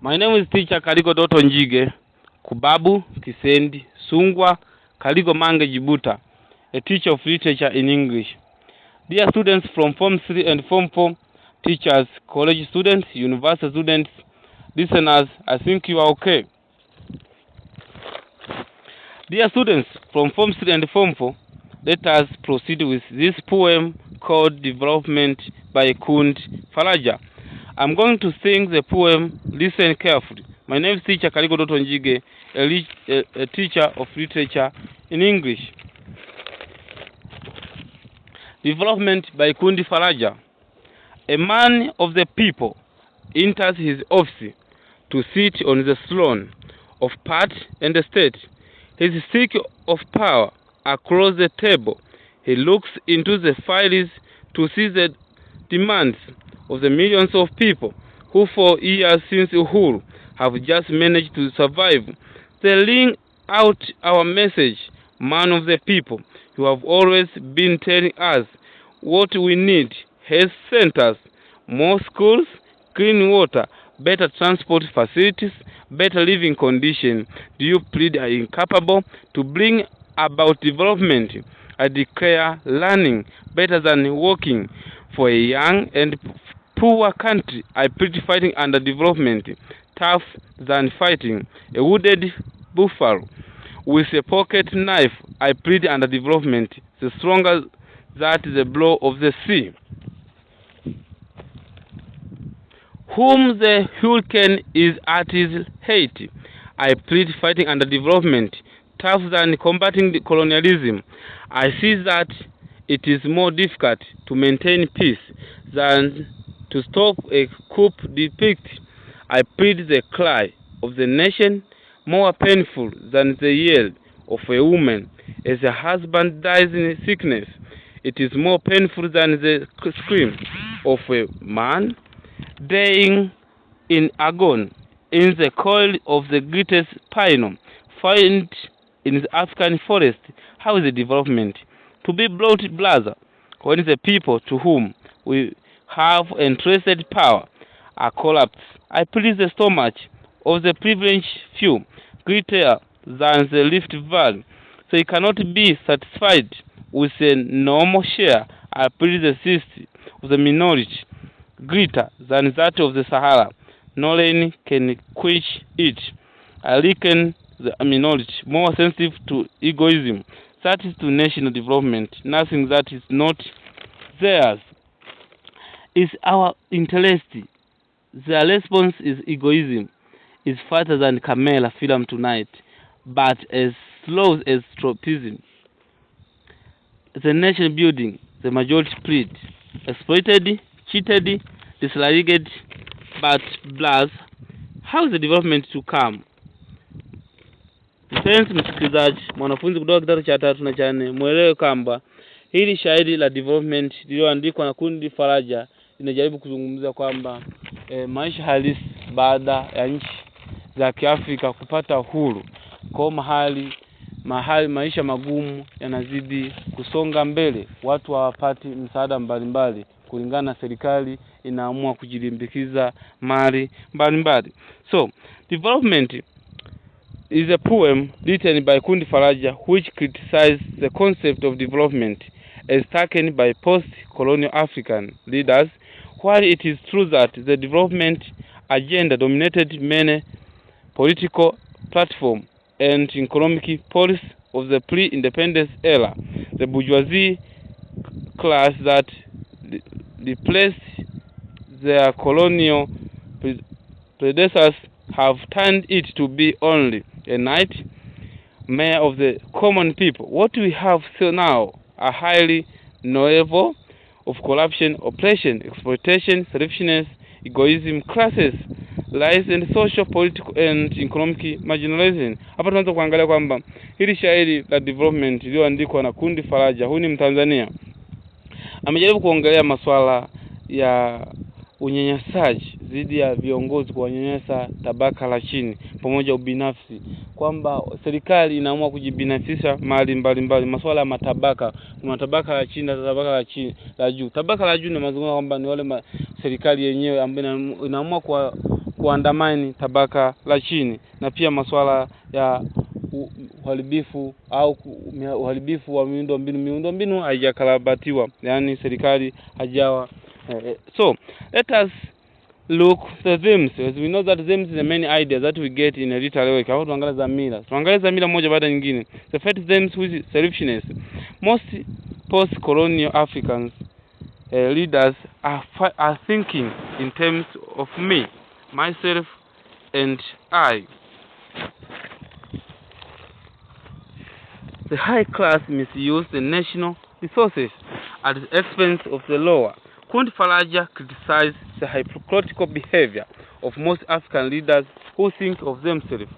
My name is teacher Kaligo Dotto Njige, Kubabu, Kisendi, Sungwa, Kaligo Mange Jibuta, a teacher of literature in English. Dear students from Form 3 and Form 4, teachers, college students, university students, listeners, I think you are okay. Dear students from Form 3 and Form 4, let us proceed with this poem called Development by Kundi, Faraja. I'm going to sing the poem. Listen carefully. My name is teacher Kaligo Dotto Njige, a teacher of literature in English. Development by Kundi, Faraja. A man of the people enters his office to sit on the throne of part and state. He is sick of power. Across the table, he looks into the files to see the demands of the millions of people who for years since Uhuru have just managed to survive. They ring out our message, man of the people. You have always been telling us what we need: health centers, more schools, clean water, better transport facilities, better living conditions. Do you plead are incapable to bring about development? I declare learning better than working. For a young and poor country, I plead fighting under development, tough than fighting a wounded buffalo with a pocket knife. I plead under development, the stronger that the blow of the sea. Whom the hurricane is at his height, I plead fighting under development, tough than combating the colonialism. I see that it is more difficult to maintain peace than to stop a coup d'etat. I plead the cry of the nation, more painful than the yell of a woman as a husband dies in sickness. It is more painful than the scream of a man dying in agony in the coil of the greatest pine found in the African forest. How is the development to be brought, brother, when the people to whom we have entrusted power are collapsed? I plead the stomach of the privileged few greater than the Rift Valley, so he cannot be satisfied with a normal share. I plead the cyst of the minority greater than that of the Sahara. No rain can quench it. I liken the minority more sensitive to egoism, that is to national development. Nothing that is not theirs is our interest. Their response is egoism, is faster than Camela film tonight, but as slow as tropism. The nation building, the majority plead, exploited, cheated, disliked, but blast. How is the development to come? Mpenzi msikilizaji, mwanafunzi kutoka kidato cha 3 na cha 4, muelewe kwamba hili shairi la development lililoandikwa na Kundi Faraja linajaribu kuzungumzia kwamba maisha halisi baada ya nchi za Kiafrika kupata uhuru, kwa mahali maisha magumu yanazidi kusonga mbele, watu hawapati msaada mbalimbali kulingana na serikali inaamua kujilimbikiza mali mbalimbali. So, development is a poem written by Kundi Faraja which criticizes the concept of development as taken by post-colonial African leaders. While it is true that the development agenda dominated many political platforms and economic policies of the pre-independence era, the bourgeoisie class that replaced their colonial predecessors have turned it to be only a nightmare of the common people. What we have still now are highly novel of corruption, oppression, exploitation, selfishness, egoism, classes, lies and social, political and economic marginalization. Hapa tunaanza kuangalia kwamba hili shairi la development lililoandikwa na Kundi Faraja, huyu ni Mtanzania, amejaribu kuongelea masuala ya unyanyasaji dhidi ya viongozi kwa kunyanyasa tabaka la chini pamoja ubinafsi, kwamba serikali inaamua kujibinafsisha mali mbalimbali, masuala ya matabaka, kuna tabaka la chini na tabaka la chini la juu. Tabaka la juu ni mazungumzo kwamba ni wale serikali yenyewe ambayo inaamua kuandamani tabaka la chini, na pia masuala ya uharibifu au uharibifu wa miundombinu haijakarabatiwa, yani serikali hajawa. So let us look the themes, as we know that themes is the main idea that we get in a literary work. Hapo tuangalia dhamira moja baada nyingine. The first themes with selfishness. Most post-colonial Africans leaders are thinking in terms of me, myself, and I. The high class misuse the national resources at the expense of the lower. Kundi Faraja criticized the hypocritical behavior of most African leaders who think of themselves.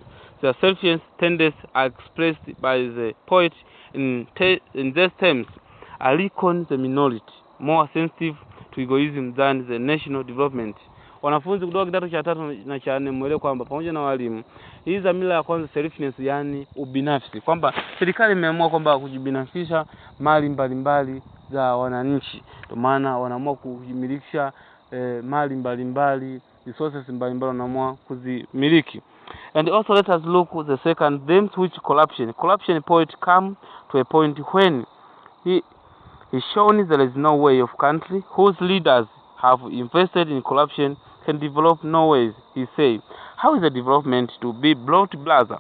Their selfish tendencies are expressed by the poet in these terms: I reckon the minority more sensitive to egoism than the national development. Wanafunzi kutoka kidato cha 3 na cha 4 mwelewe kwamba pamoja na walimu, hii dhamira ya kwanza selfishness, yani ubinafsi, kwamba serikali imeamua kwamba kujibinafisha mali mbalimbali za wananchi, ndio maana wanaamua kujimilikisha mali mbalimbali, resources mbalimbali wanaamua kuzimiliki. And also let us look at the second theme, which corruption poet come to a point when he shown there is no way of country whose leaders have invested in corruption can develop no ways. He say, how is the development to be brought brother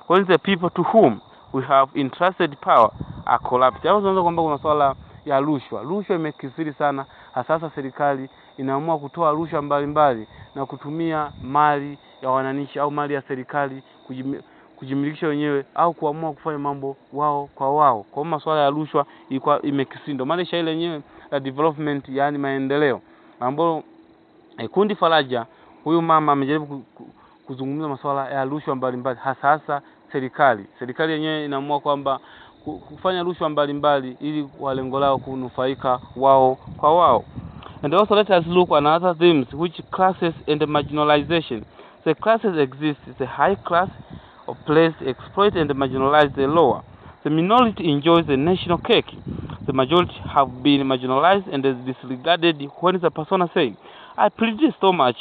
when the people to whom we have entrusted power are corrupt? Hapo tunaanza kwamba kuna swala ya rushwa. Rushwa imekithiri sana, hasa serikali inaamua kutoa rushwa mbalimbali na kutumia mali ya wananchi au mali ya serikali kujimilikisha wenyewe au kuamua kufanya mambo wao kwa wao. Kwa masuala ya rushwa ilikuwa imekithiri. Ndio maana shairi lenyewe la development, yani maendeleo, ambapo Kundi Faraja, huyu mama amejaribu kuzungumza masuala ya rushwa mbalimbali, hasa serikali yenyewe inaamua kwamba kufanya rushwa mbalimbali ili kwa lengo lao kunufaika wao kwa wao. And also let us look at another themes, which classes and marginalization. The classes exist, the high class oppressed, exploit and marginalize the lower. The minority enjoys the national cake. The majority have been marginalized and disregarded. When the person say, I plead so much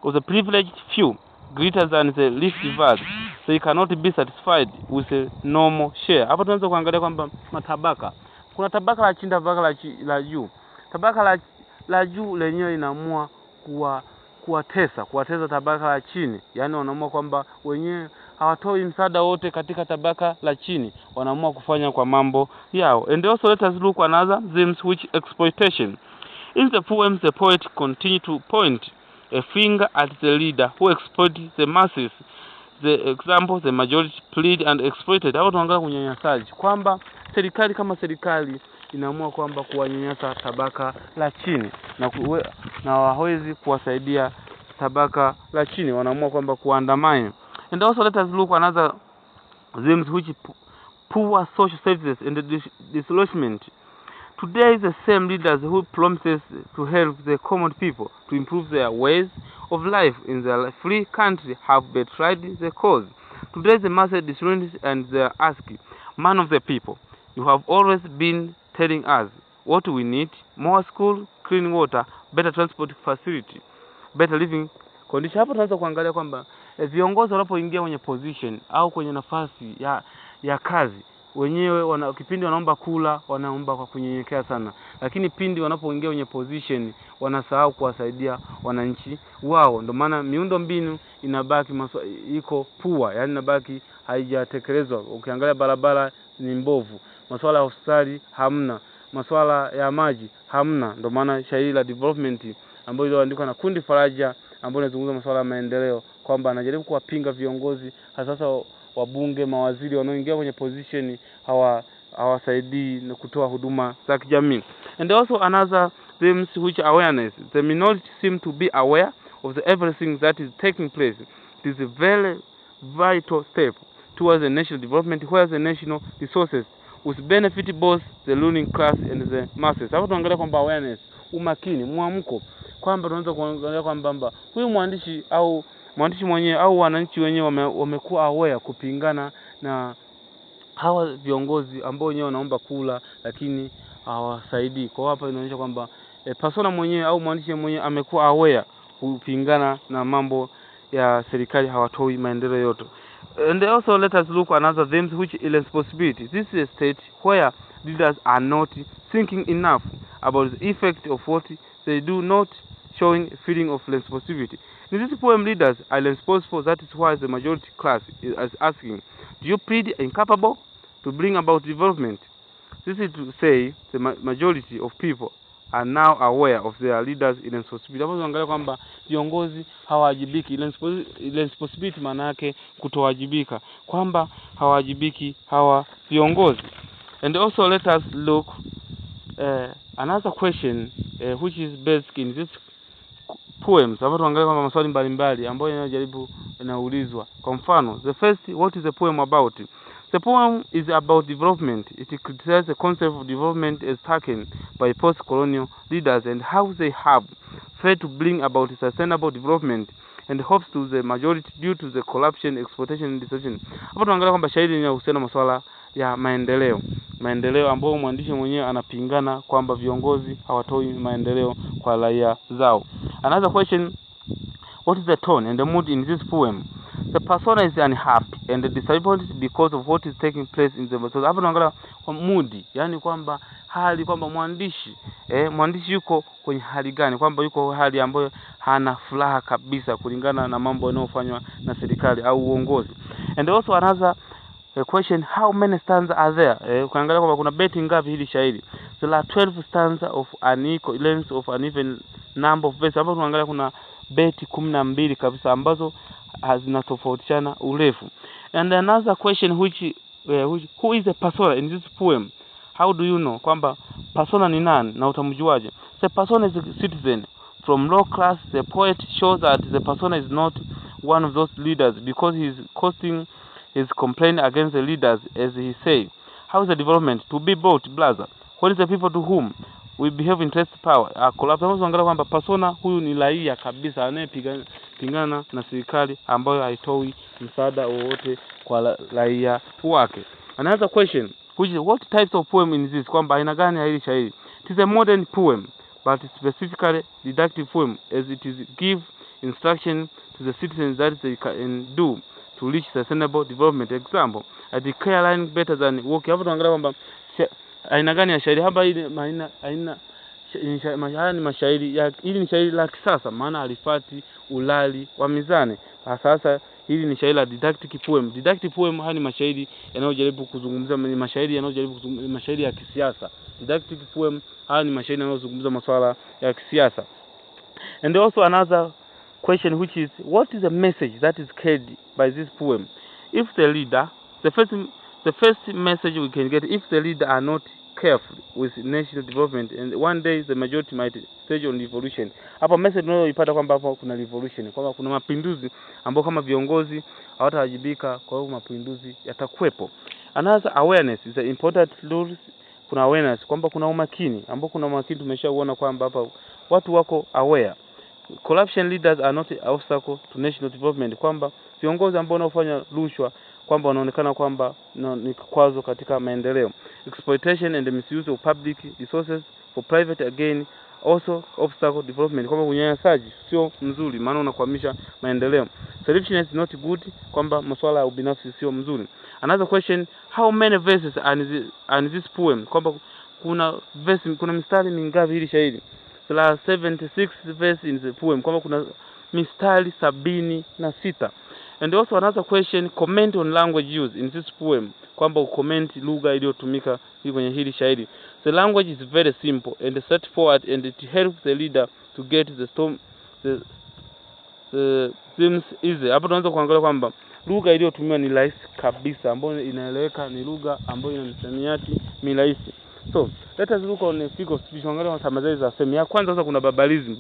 of the privileged few greater than the least divided, so you cannot be satisfied with a normal share. Hapo tunaanza kuangalia kwamba matabaka, kuna tabaka la chini, tabaka la juu. Tabaka la juu lenyewe inaamua kuwatesa tabaka la chini, yani wanaamua kwamba wenyewe hawatoi msaada wote katika tabaka la chini, wanaamua kufanya kwa mambo yao. And also let us look another themes, which exploitation. In the poem, the poet continue to point a finger at the leader who exploits the masses. The example, the majority plead and exploited. Hapo tunaangalia kunyanyasaji, kwamba serikali kama serikali inaamua kwamba kuwanyanyasa tabaka la chini na hawawezi kuwasaidia tabaka la chini, wanaamua kwamba kuandamana. And also let us look another themes, which poor social services and disillusionment. Today, the same leaders who promises to help the common people to improve their ways of life in their free country have betrayed the cause. Today, the masses disillusioned and they are asking, man of the people, you have always been telling us what we need: more school, clean water, better transport facility, better living condition. Hapo tunaanza kuangalia kwamba viongozi wanapoingia kwenye position au kwenye nafasi ya kazi, wenyewe kipindi wanaomba kula, wanaomba kwa kunyenyekea sana, lakini pindi wanapoingia kwenye position wanasahau kuwasaidia wananchi wao. Ndio maana miundo mbinu inabaki iko pua, yani inabaki haijatekelezwa. Ukiangalia barabara ni mbovu, masuala ya hospitali hamna, masuala ya maji hamna. Ndio maana shairi la development ambayo iliandikwa na Kundi Faraja, ambayo inazungumza masuala ya maendeleo, kwamba anajaribu kuwapinga viongozi, hasa wabunge, mawaziri wanaoingia kwenye position hawasaidii na kutoa huduma za kijamii. And also another themes, which awareness. The minority seem to be aware of everything that is taking place. It is a very vital step towards the national development, where the national resources will benefit both the ruling class and the masses. Hapo tunaangalia kwamba awareness, umakini, muamko, kwamba tunaweza kuangalia kwamba huyu mwandishi mwenyewe au wananchi wenyewe wamekuwa aware kupingana na hawa viongozi ambao wenyewe wanaomba kula lakini hawasaidii. Kwa hapa inaonyesha kwamba persona mwenyewe au mwandishi mwenyewe amekuwa aware kupingana na mambo ya serikali hawatoi maendeleo yote. And also let us look another themes which irresponsibility. This is a state where leaders are not thinking enough about the effect of what they do, not showing a feeling of responsibility. In this poem, leaders are responsible. That is why the majority class is asking, do you plead incapable to bring about development? This is to say the majority of people are now aware of their leaders' irresponsibility. Hapo tunaangalia kwamba viongozi hawajibiki. Irresponsibility maana yake kutowajibika, kwamba hawajibiki hawa viongozi. And also let us look another question which is basic in this poems. Hapo tunaangalia kwamba maswali mbalimbali ambayo yanajaribu inaulizwa. Kwa mfano, the first, what is the poem about? The poem is about development. It criticizes the concept of development as taken by post-colonial leaders and how they have failed to bring about sustainable development and hopes to the majority due to the corruption, exploitation and deception. Hapo tunaangalia kwamba shairi linahusiana na masuala ya maendeleo ambao mwandishi mwenyewe anapingana kwamba viongozi hawatoi maendeleo kwa raia zao. Another question, what is the tone and the mood in this poem? The persona is unhappy and disappointed because of what is taking place in the story. Hapo tunaangalia kwa mood, yani kwamba hali kwamba mwandishi yuko kwenye hali gani, kwamba yuko hali ambayo hana furaha kabisa kulingana na mambo yanayofanywa na serikali au uongozi. And also another question, how many stanzas are there? Ukiangalia kwamba kuna beti ngapi hili shairi? There are 12 stanzas of unequal length of uneven number of verses. Hapo tunaangalia kuna beti 12 kabisa ambazo zinatofautiana urefu. And another question which who is the persona in this poem? How do you know kwamba persona ni nani na utamjuaje? The persona is a citizen from low class. The poet shows that the persona is not one of those leaders because he is casting his complaint against the leaders, as he says. How is the development to be brought, brother? What is the people to whom we behave interest power collapse? Tunaangalia kwamba persona huyu ni raia kabisa anayepingana na serikali ambayo haitoi msaada wowote kwa raia wake. Another question, which is what types of poem in this, kwamba aina gani ya hili shairi? It is a modern poem but specifically didactic poem, as it is give instruction to the citizens that they can do to reach sustainable development. Example, I declare line better than work. Hapo tunaangalia kwamba aina gani ya shairi hapa. Hii ni mashairi ya, hili ni shairi la kisasa maana alifati ulali wa mizani. Sasa hili ni shairi la didactic poem. Didactic poem haya ni mashairi yanayojaribu kuzungumza, ni mashairi yanayojaribu kuzungumza mashairi ya kisiasa. Didactic poem haya ni mashairi yanayozungumza masuala ya kisiasa. And also another question, which is what is the message that is carried by this poem? If the leader, the first message we can get, if the leader are not careful with national development, and one day the majority might stage on revolution. Hapa message unayoipata kwamba hapa kuna revolution, kwamba kuna mapinduzi ambao kama viongozi hawatawajibika, kwa hiyo mapinduzi yatakuwepo. Another awareness is an important rule. Kuna awareness kwamba kuna umakini, ambao kuna umakini tumeshaona kwamba hapa watu wako aware. Corruption leaders are not an obstacle to national development, kwamba viongozi ambao wanaofanya rushwa kwamba wanaonekana kwamba ni kikwazo katika maendeleo. Exploitation and the misuse of public resources for private again also obstacle development, kwamba unyanyasaji sio mzuri maana unakwamisha maendeleo. Selfishness is not good, kwamba masuala ya ubinafsi sio mzuri. Another question, how many verses are in this poem? Kwamba kuna mistari mingapi hili shairi? There are 76 verses in the poem, kwamba kuna mistari 76. And also another question, comment on language used in this poem, kwamba ucomment lugha iliyotumika kwenye hili shairi. The language is very simple and straightforward, and it helps the reader to get the themes easy. Hapo tunaanza kuangalia kwamba lugha iliyotumiwa ni rahisi kabisa, ambayo inaeleweka, ni lugha ambayo ina msamiati rahisi. So let us look on a figure of speech. Angalia matamazezi za semi ya kwanza. Sasa kuna barbarism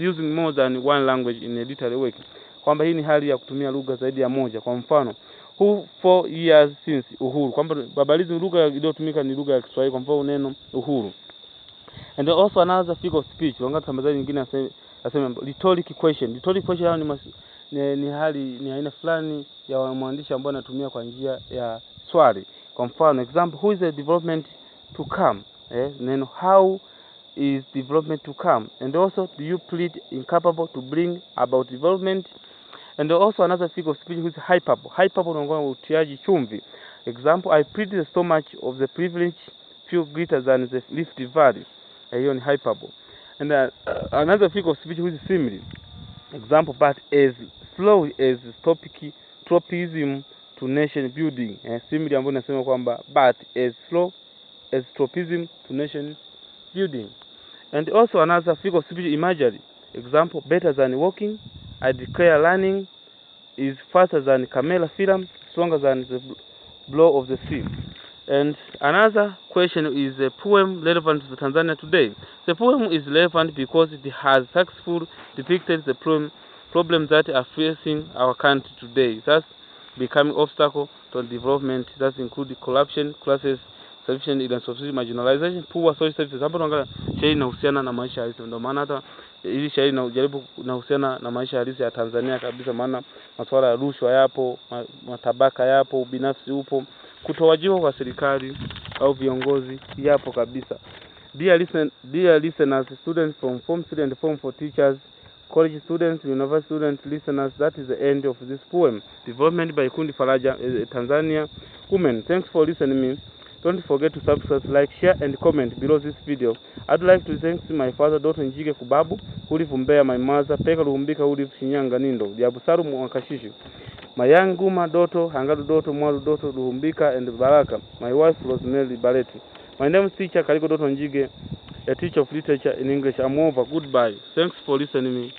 using more than one language in a literary work, kwamba hii ni hali ya kutumia lugha zaidi ya moja. Kwa mfano, who 4 years since uhuru, kwamba barbarism lugha iliyotumika ni lugha ya Kiswahili, kwa mfano neno uhuru. And also another figure of speech, angalia matamazezi nyingine asema rhetoric question. Rhetoric question ni hali, ni aina fulani ya mwandishi ambaye anatumia kwa njia ya swali. Kwa mfano, example, who is the development to come? Neno how is development to come? And also, do you plead incapable to bring about development? And also another figure of speech which is hyperbole. Hyperbole unaongea utiaji chumvi. Example, I pity the stomach of the privileged few greater than the Rift Valley. Hiyo ni hyperbole. And another figure of speech which is simile. Example, but as slow as tropism to nation building. Simile ambayo inasema kwamba but as slow as tropism to nation building. And also another figure of speech imagery. Example, better than walking, I declare running is faster than camera film, stronger than the blow of the sea. And another question is a poem relevant to Tanzania today. The poem is relevant because it has successfully depicted the problems that are facing our country today, thus becoming obstacle to development that include corruption, classes, sufficient insufficient marginalization, poor social services. Hapo tunaangalia shairi inahusiana na maisha halisi. Ndio maana hata hili shairi inajaribu kuhusiana na maisha halisi ya Tanzania kabisa, maana masuala ya rushwa yapo, matabaka yapo, ubinafsi upo, kutowajibu kwa serikali au viongozi yapo kabisa. Dear listeners, students from Form 3 and Form 4 teachers, college students, university students, listeners, that is the end of this poem, development by Kundi Faraja, Tanzania women. Thanks for listening me. Don't forget to subscribe, like, share, and comment below this video. I'd like to thank my father, dotto, njige Kubabu, who live Mbeya, my mother, Peka Luhumbika, who live Shinyanga, Nindo, Diabusaru Mwakashishi, my young Guma, dotto, Hangadu dotto, Mwalu dotto, Luhumbika, and Baraka, my wife, Rosemary Baleti. My name is teacher, kaligo dotto, njige, a teacher of literature in English. I'm over. Goodbye. Thanks for listening me.